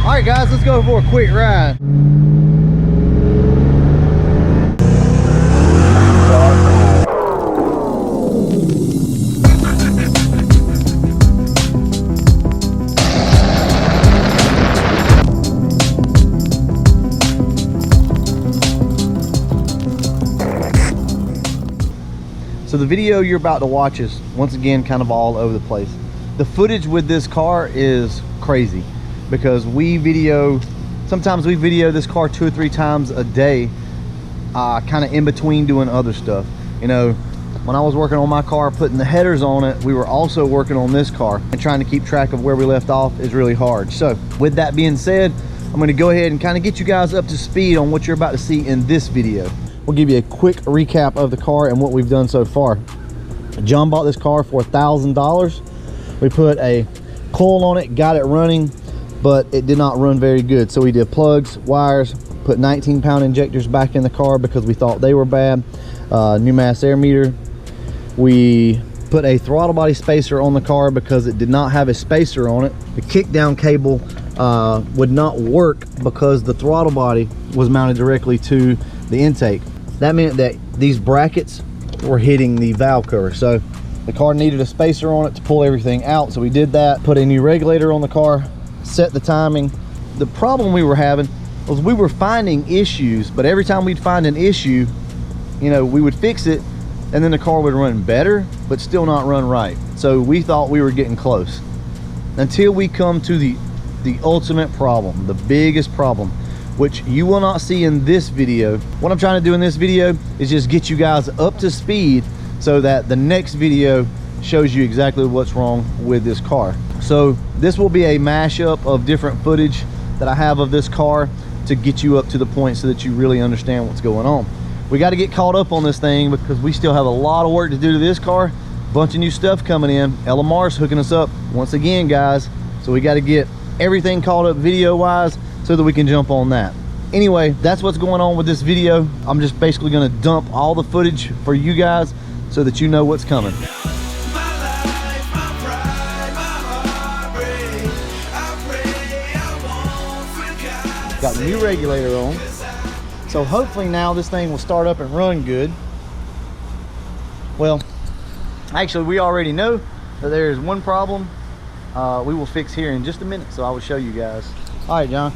All right, guys, let's go for a quick ride. So the video you're about to watch is once again kind of all over the place. The footage with this car is crazy because sometimes we video this car 2 or 3 times a day, kind of in between doing other stuff. You know, when I was working on my car, putting the headers on it, we were also working on this car, and trying to keep track of where we left off is really hard. So with that being said, I'm going to go ahead and kind of get you guys up to speed on what you're about to see in this video. We'll give you a quick recap of the car and what we've done so far. John bought this car for $1,000. We put a coil on it, got it running, but it did not run very good. So we did plugs, wires, put 19-pound injectors back in the car because we thought they were bad. New mass air meter. We put a throttle body spacer on the car because it did not have a spacer on it. The kickdown cable would not work because the throttle body was mounted directly to the intake. That meant that these brackets were hitting the valve cover, so the car needed a spacer on it to pull everything out. So we did that, put a new regulator on the car, set the timing. The problem we were having was we were finding issues, but every time we'd find an issue, you know, we would fix it and then the car would run better but still not run right. So we thought we were getting close until we come to the ultimate problem, the biggest problem, which you will not see in this video. What I'm trying to do in this video is just get you guys up to speed so that the next video shows you exactly what's wrong with this car. So this will be a mashup of different footage that I have of this car to get you up to the point so that you really understand what's going on. We got to get caught up on this thing because we still have a lot of work to do to this car. Bunch of new stuff coming in. LMR's hooking us up once again, guys. So we got to get everything caught up video wise so that we can jump on that. Anyway, that's what's going on with this video. I'm just basically going to dump all the footage for you guys so that you know what's coming. Got the new regulator on, so hopefully now this thing will start up and run good. Well, actually we already know that there is one problem we will fix here in just a minute, so I will show you guys. All right, John.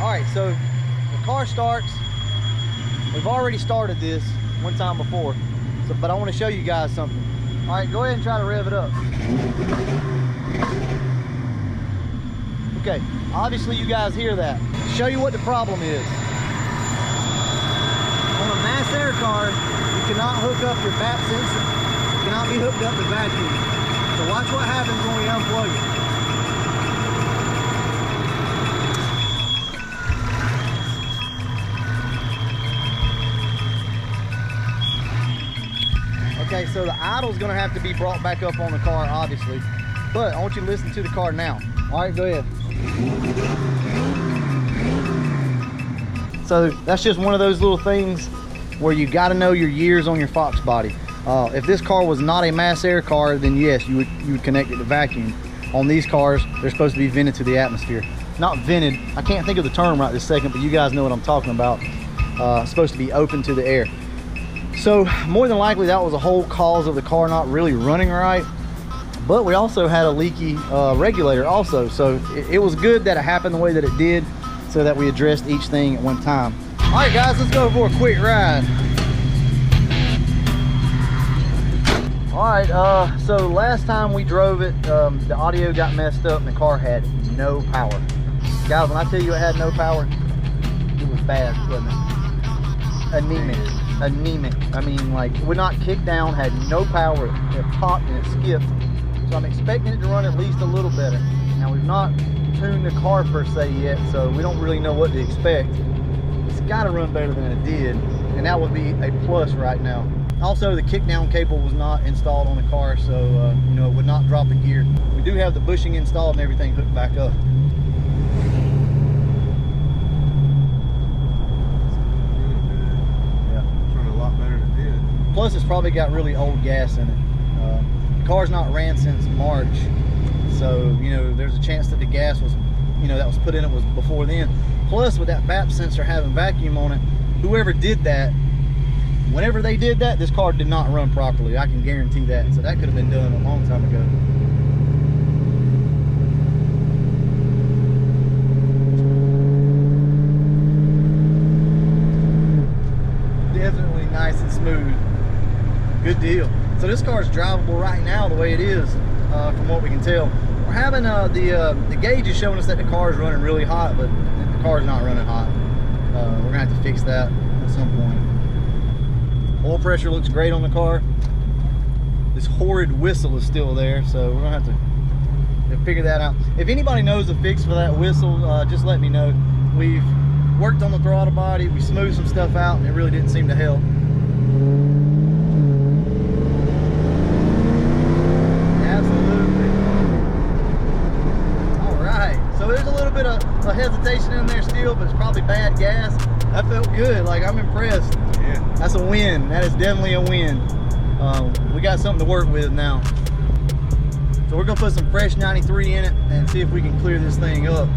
All right, so the car starts. We've already started this one time before, but I want to show you guys something. All right, go ahead and try to rev it up. Okay, obviously you guys hear that. Show you what the problem is. On a mass air car, you cannot hook up your BAP sensor. It cannot be hooked up to vacuum. So watch what happens when we unplug it. Okay, so the idle is going to have to be brought back up on the car, obviously. But I want you to listen to the car now. All right, go ahead. So that's just one of those little things where you got to know your years on your Foxbody. If this car was not a mass air car, then yes, you would connect it to vacuum. On these cars, they're supposed to be vented to the atmosphere. Not vented, I can't think of the term right this second, but you guys know what I'm talking about. Supposed to be open to the air. So more than likely that was a whole cause of the car not really running right. But we also had a leaky regulator also. So it was good that it happened the way that it did so that we addressed each thing at one time. All right, guys, let's go for a quick ride. All right, so last time we drove it, the audio got messed up and the car had no power. Guys, when I tell you it had no power, it was bad, wasn't it? Anemic. I mean, like, would not kick down, had no power, it popped and it skipped. So I'm expecting it to run at least a little better. Now, we've not tuned the car per se yet, so we don't really know what to expect. It's got to run better than it did, and that would be a plus right now. Also, the kickdown cable was not installed on the car, so you know, it would not drop the gear. We do have the bushing installed and everything hooked back up. Yeah, it's running a lot better than it did. Plus, it's probably got really old gas in it. The car's not ran since March, so you know there's a chance that the gas was, you know, that was put in it was before then. Plus, with that BAP sensor having vacuum on it, whoever did that, whenever they did that, this car did not run properly. I can guarantee that. So that could have been done a long time ago. Definitely nice and smooth. Good deal. So this car is drivable right now the way it is, from what we can tell. We're having the gauge is showing us that the car is running really hot, but the car is not running hot. We're gonna have to fix that at some point. Oil pressure looks great on the car. This horrid whistle is still there, so we're gonna have to figure that out. If anybody knows a fix for that whistle, just let me know. We've worked on the throttle body, we smoothed some stuff out, and it really didn't seem to help. Absolutely. All right, so there's a little bit of a hesitation in there still, but it's probably bad gas. That felt good. Like, I'm impressed. Yeah, that's a win. That is definitely a win. We got something to work with now. So we're gonna put some fresh 93 in it and see if we can clear this thing up.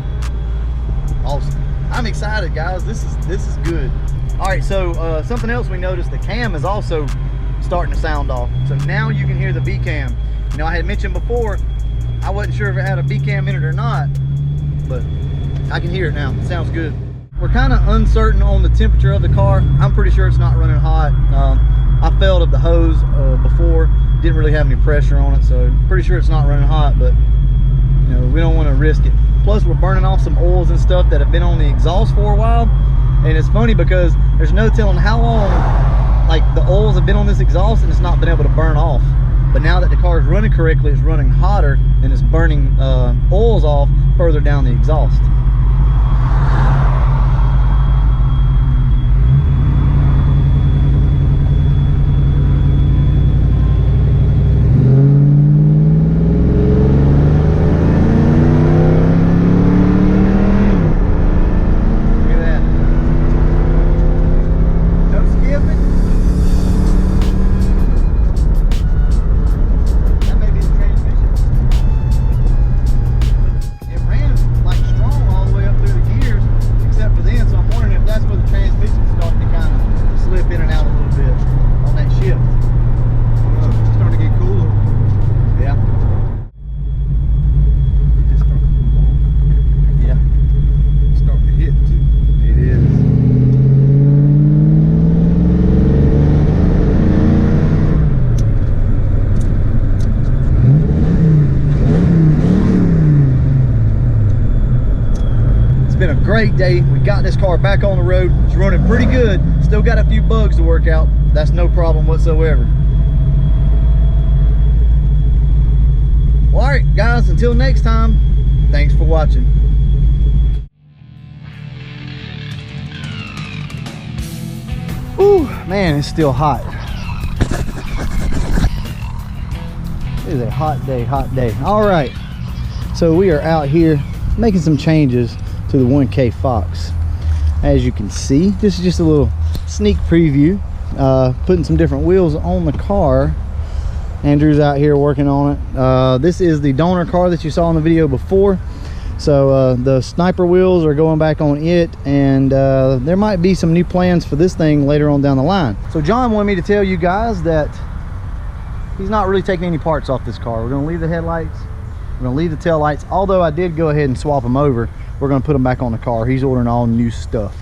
Awesome. I'm excited, guys. This is good. All right, so something else we noticed, the cam is also starting to sound off. So now you can hear the B cam. You know, I had mentioned before, I wasn't sure if it had a B cam in it or not, but I can hear it now. It sounds good. We're kind of uncertain on the temperature of the car. I'm pretty sure it's not running hot. I felt of the hose before, didn't really have any pressure on it, so pretty sure it's not running hot, but you know, we don't want to risk it. Plus, we're burning off some oils and stuff that have been on the exhaust for a while, and it's funny because there's no telling how long like the oils have been on this exhaust and it's not been able to burn off. But now that the car is running correctly, it's running hotter and it's burning oils off further down the exhaust. Great day. We got this car back on the road. It's running pretty good. Still got a few bugs to work out. That's no problem whatsoever. Well, all right, guys, until next time, thanks for watching. Ooh, man, it's still hot. It is a hot day, hot day. All right, so we are out here making some changes to the 1K Fox. As you can see, this is just a little sneak preview, putting some different wheels on the car. Andrew's out here working on it. This is the donor car that you saw in the video before, so the sniper wheels are going back on it, and there might be some new plans for this thing later on down the line. So John wanted me to tell you guys that he's not really taking any parts off this car. We're going to leave the headlights, we're going to leave the tail lights, although I did go ahead and swap them over. We're going to put them back on the car. He's ordering all new stuff,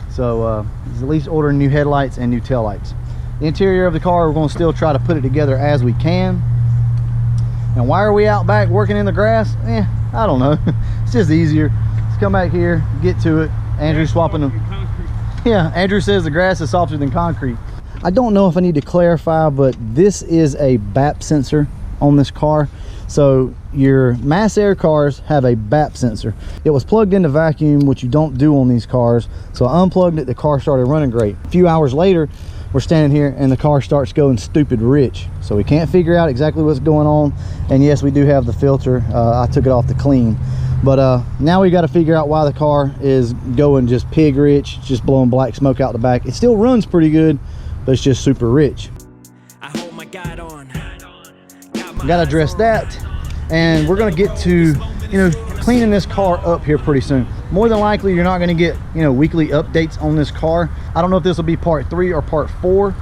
so he's at least ordering new headlights and new tail lights. The interior of the car, we're going to still try to put it together as we can. And why are we out back working in the grass? I don't know. It's just easier. Let's come back here, get to it. Andrew's swapping them. Yeah, Andrew says the grass is softer than concrete. I don't know if I need to clarify, but this is a BAP sensor on this car. So your mass air cars have a BAP sensor. It was plugged into vacuum, which you don't do on these cars. So I unplugged it, the car started running great. A few hours later, we're standing here and the car starts going stupid rich. So we can't figure out exactly what's going on. And yes, we do have the filter. I took it off to clean. But now we got to figure out why the car is going just pig rich, just blowing black smoke out the back. It still runs pretty good, but it's just super rich. got to address that, and we're going to get to, you know, cleaning this car up here pretty soon. More than likely, you're not going to get, you know, weekly updates on this car. I don't know if this will be part 3 or part 4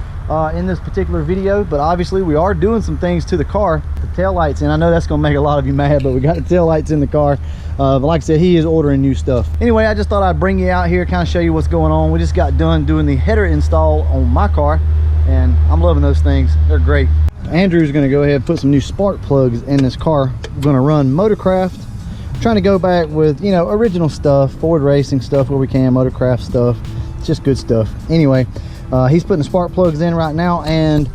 in this particular video, but obviously we are doing some things to the car. The tail lights, and I know that's going to make a lot of you mad, but we got the tail lights in the car. But like I said, he is ordering new stuff. Anyway, I just thought I'd bring you out here, kind of show you what's going on. We just got done doing the header install on my car, and I'm loving those things. They're great. Andrew's going to go ahead and put some new spark plugs in this car. We're going to run Motorcraft. Trying to go back with, you know, original stuff, Ford racing stuff where we can, Motorcraft stuff. It's just good stuff. Anyway, he's putting the spark plugs in right now, and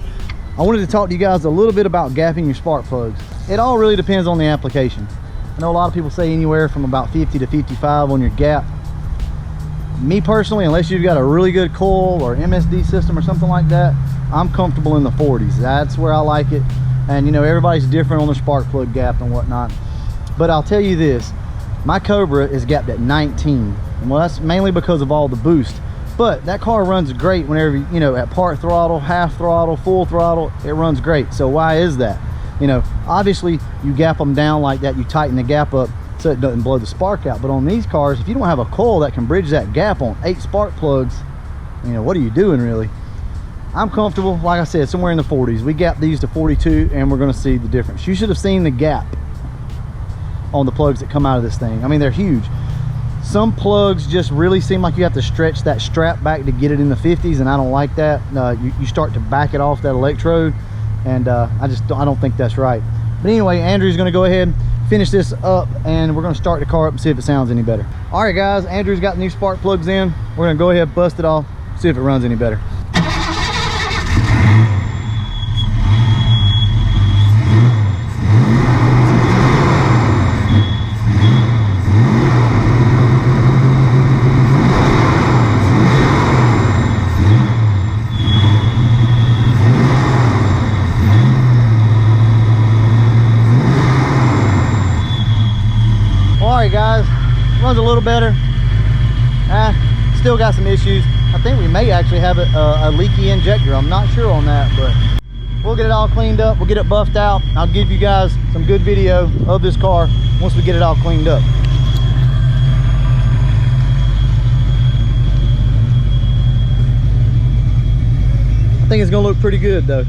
I wanted to talk to you guys a little bit about gapping your spark plugs. It all really depends on the application. I know a lot of people say anywhere from about 50 to 55 on your gap. Me personally, unless you've got a really good coil or MSD system or something like that, I'm comfortable in the 40s. That's where I like it. And you know, everybody's different on their spark plug gap and whatnot. But I'll tell you this, my Cobra is gapped at 19. Well, that's mainly because of all the boost. But that car runs great whenever, you know, at part throttle, half throttle, full throttle, it runs great. So why is that? You know, obviously you gap them down like that, you tighten the gap up so it doesn't blow the spark out. But on these cars, if you don't have a coil that can bridge that gap on 8 spark plugs, you know, what are you doing really? I'm comfortable, like I said, somewhere in the 40s. We gap these to 42 and we're gonna see the difference. You should have seen the gap on the plugs that come out of this thing. I mean, they're huge. Some plugs just really seem like you have to stretch that strap back to get it in the 50s, and I don't like that. You start to back it off that electrode, and I don't think that's right. But anyway, Andrew's gonna go ahead, finish this up, and we're gonna start the car up and see if it sounds any better. All right guys, Andrew's got the new spark plugs in. We're gonna go ahead, bust it off, see if it runs any better. Guys, runs a little better. Still got some issues. I think we may actually have a leaky injector. I'm not sure on that, but we'll get it all cleaned up. We'll get it buffed out. I'll give you guys some good video of this car once we get it all cleaned up. I think it's gonna look pretty good though.